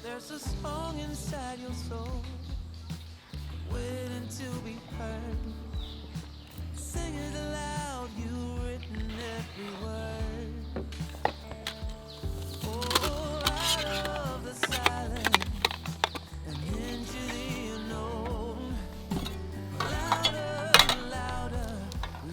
There's a song inside your soul, waiting to be heard. Sing it aloud, you've written every word. Oh, out of the silence and into the unknown. Louder, louder,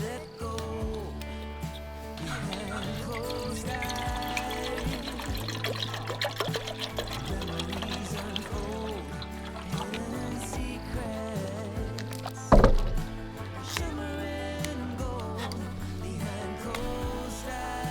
let go. Behind closed eyes, memories unfold, hidden secrets, shimmering gold behind closed eyes.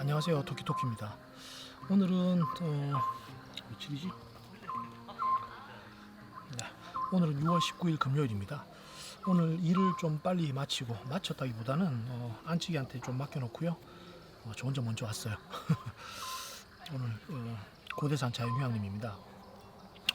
안녕하세요, 토키토키입니다. 오늘은 며칠이지? 네, 오늘은 6월 19일 금요일입니다. 오늘 일을 좀 빨리 마치고, 마쳤다기보다는 안치기한테 좀 맡겨놓고요. 저 혼자 먼저 왔어요. 오늘 고대산 자연휴양림입니다.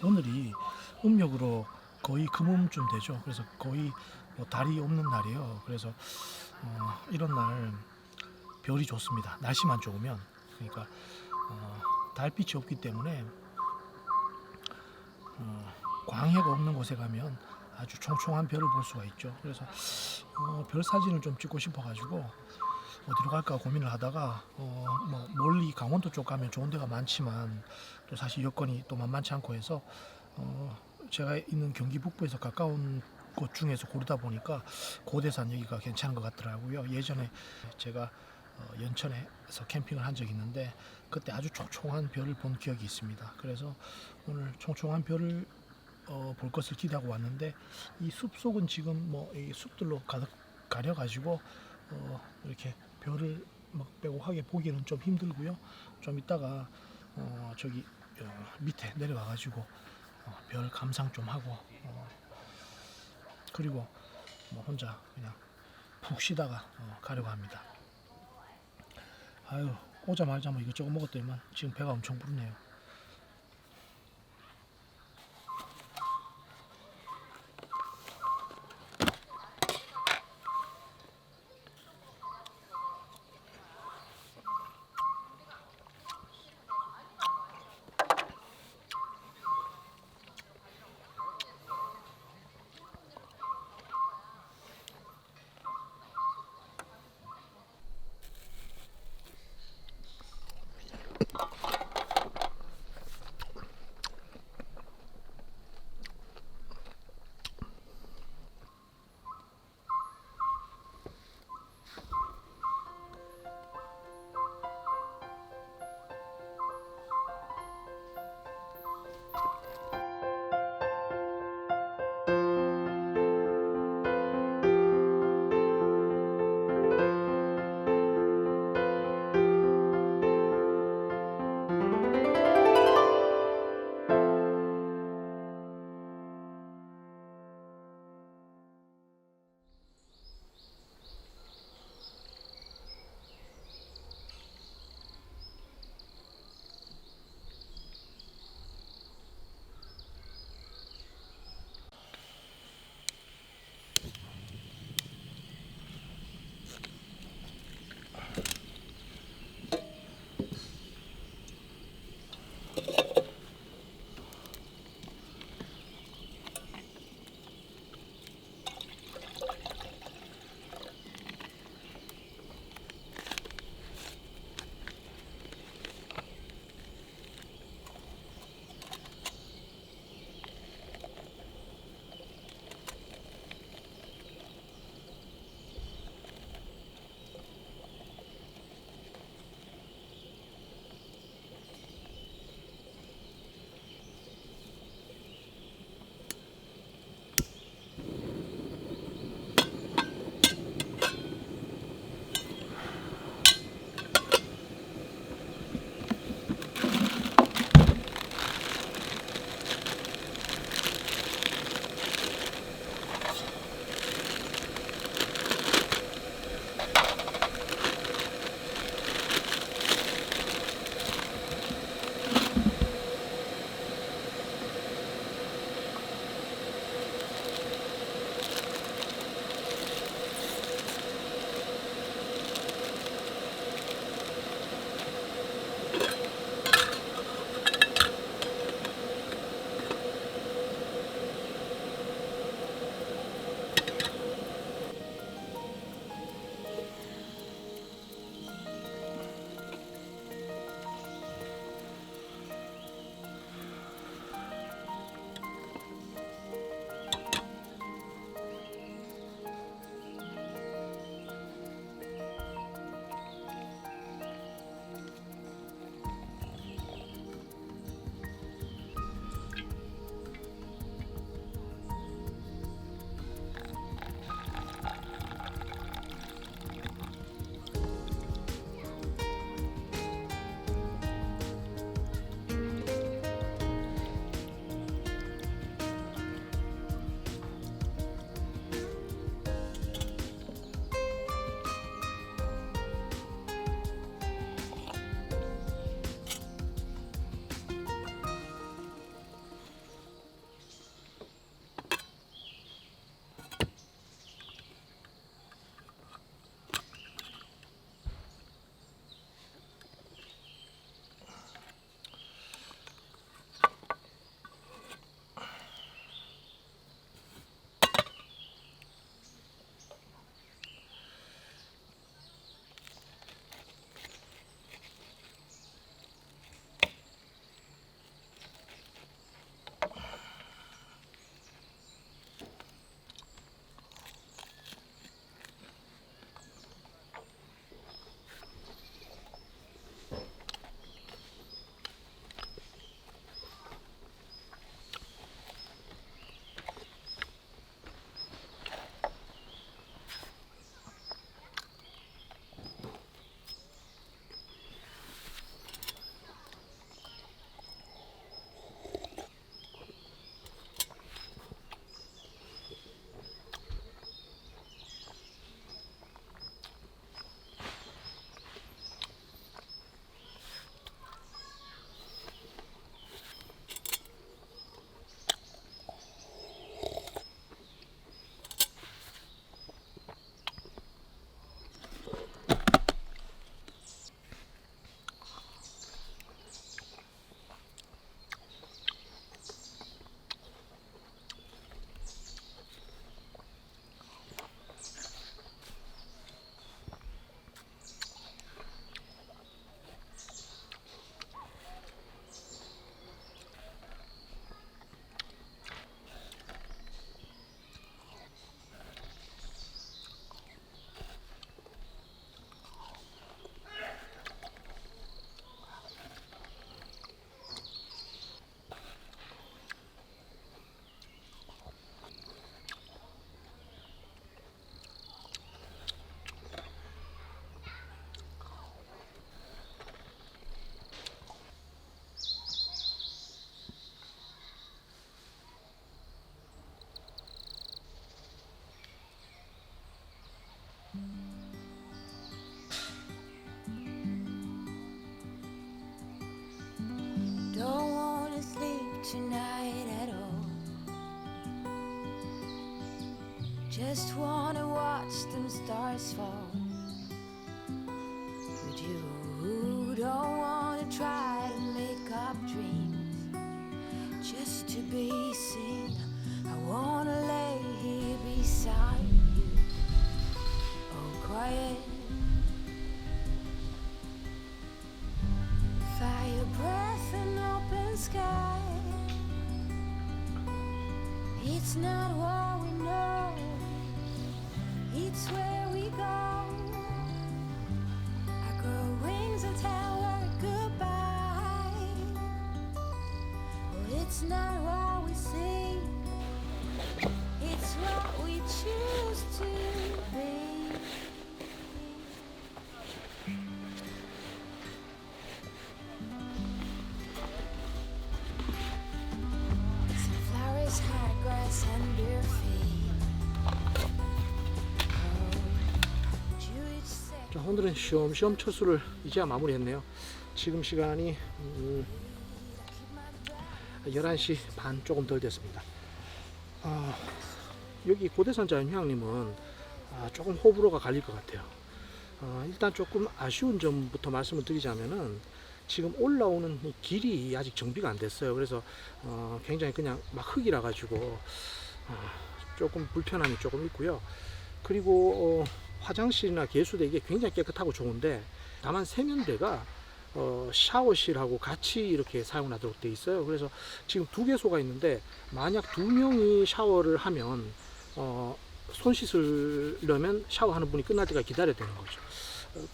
오늘이 음력으로 거의 금음쯤 되죠. 그래서 거의 뭐 달이 없는 날이에요. 그래서 이런 날 별이 좋습니다. 날씨만 좋으면. 그러니까 달빛이 없기 때문에 광해가 없는 곳에 가면 아주 총총한 별을 볼 수가 있죠. 그래서 별 사진을 좀 찍고 싶어가지고 어디로 갈까 고민을 하다가 뭐 멀리 강원도 쪽 가면 좋은 데가 많지만 또 사실 여건이 또 만만치 않고 해서 제가 있는 경기 북부에서 가까운 곳 중에서 고르다 보니까 고대산 여기가 괜찮은 것 같더라고요. 예전에 제가 연천에서 캠핑을 한 적이 있는데 그때 아주 총총한 별을 본 기억이 있습니다. 그래서 오늘 총총한 별을 볼 것을 기대하고 왔는데 이 숲속은 지금 뭐 이 숲들로 가득 가려가지고 이렇게 별을 막 빼곡하게 보기는 좀 힘들고요. 좀 이따가 저기 밑에 내려가가지고 별 감상 좀 하고 그리고 뭐 혼자 그냥 푹 쉬다가 가려고 합니다. 아유, 오자마자 뭐 이것저것 먹었더니만 지금 배가 엄청 부르네요. just wanna watch them stars fall. But you don't wanna try to make up dreams just to be seen. I wanna lay here beside you, oh quiet. Fire breath and open sky. It's not what we know, it's where we go. I grow wings and tell her goodbye. Well, it's not what we see, it's what we choose to be. Sunflowers, hard grass, and bare feet. Oh, Jewish sex. 자, 오늘은 쉬엄쉬엄 철수를 이제야 마무리했네요. 지금 시간이 11시 반 조금 덜 됐습니다. 여기 고대산 자연휴양림은 조금 호불호가 갈릴 것 같아요. 일단 조금 아쉬운 점부터 말씀을 드리자면은 지금 올라오는 이 길이 아직 정비가 안 됐어요. 그래서 굉장히 그냥 막 흙이라 가지고 조금 불편함이 조금 있고요. 그리고 화장실이나 개수대 이게 굉장히 깨끗하고 좋은데 다만 세면대가 샤워실하고 같이 이렇게 사용하도록 돼 있어요. 그래서 지금 2개소가 있는데 만약 2명이 샤워를 하면 손 씻으려면 샤워하는 분이 끝날 때까지 기다려야 되는 거죠.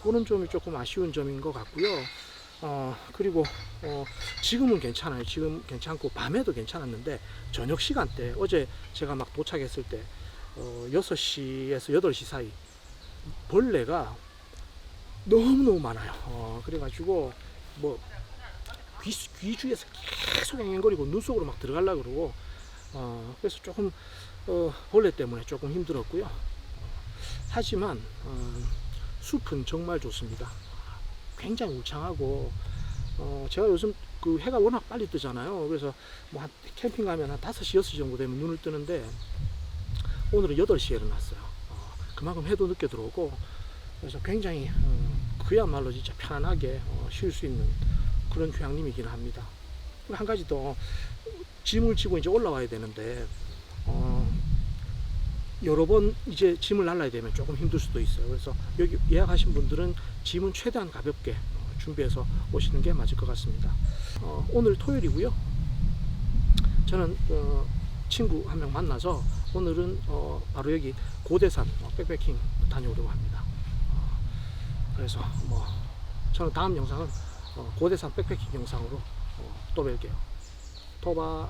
그런 점이 조금 아쉬운 점인 것 같고요. 그리고 지금은 괜찮아요. 지금 괜찮고 밤에도 괜찮았는데 저녁 시간대 어제 제가 막 도착했을 때 6시에서 8시 사이 벌레가 너무너무 많아요. 그래가지고 뭐 귀 주위에서 계속 앵앵거리고 눈 속으로 막 들어가려고 그러고 그래서 조금 벌레 때문에 조금 힘들었고요. 하지만 숲은 정말 좋습니다. 굉장히 울창하고 제가 요즘 그 해가 워낙 빨리 뜨잖아요. 그래서 뭐 한 캠핑 가면 한 5시, 6시 정도 되면 눈을 뜨는데 오늘은 8시에 일어났어요. 그만큼 해도 늦게 들어오고 그래서 굉장히 그야말로 진짜 편안하게 쉴 수 있는 그런 휴양림이긴 합니다. 한 가지 더 짐을 지고 이제 올라와야 되는데 여러 번 이제 짐을 날라야 되면 조금 힘들 수도 있어요. 그래서 여기 예약하신 분들은 짐은 최대한 가볍게 준비해서 오시는 게 맞을 것 같습니다. 오늘 토요일이고요. 저는 친구 한 명 만나서 오늘은 바로 여기 고대산 백패킹 다녀오려고 합니다. 그래서 뭐 저는 다음 영상은 고대산 백패킹 영상으로 또 뵐게요. 토바.